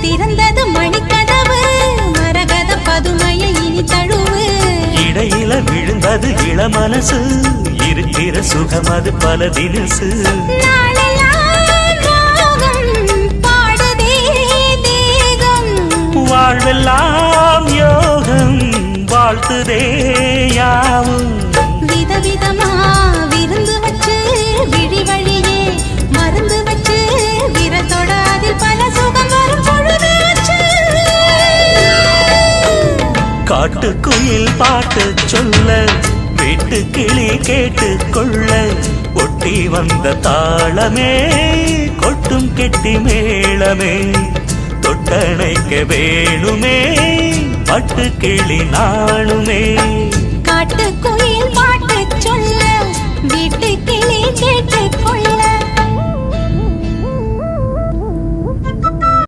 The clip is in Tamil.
திறந்தது மணிக்கதவு மரகத பதுமையை இனி தழுவு இடையில விழுந்தது இளமனசு இருக்கிற சுகம் அது பல தினசு வாழ்வெல்லாம் யோகம் வாழ்த்துதே யாவும் விதவிதமா விருந்து வச்சு விழி வழியே மருந்து வச்சு விரத்தோட அதில் பல சுகம் வரும் பொழுது காட்டுக்குயில் பாட்டு சொல்ல வீட்டு கிளி கேட்டு கொள்ள ஒட்டி வந்த தாளமே கொட்டும் கெட்டி மேளமே தொட்டணைக்க வேணுமே பட்டு கிளி நாளுமே காட்டுக்குயில் பாட்டு சொல்ல வீட்டு கிளி கேட்டு கொள்ள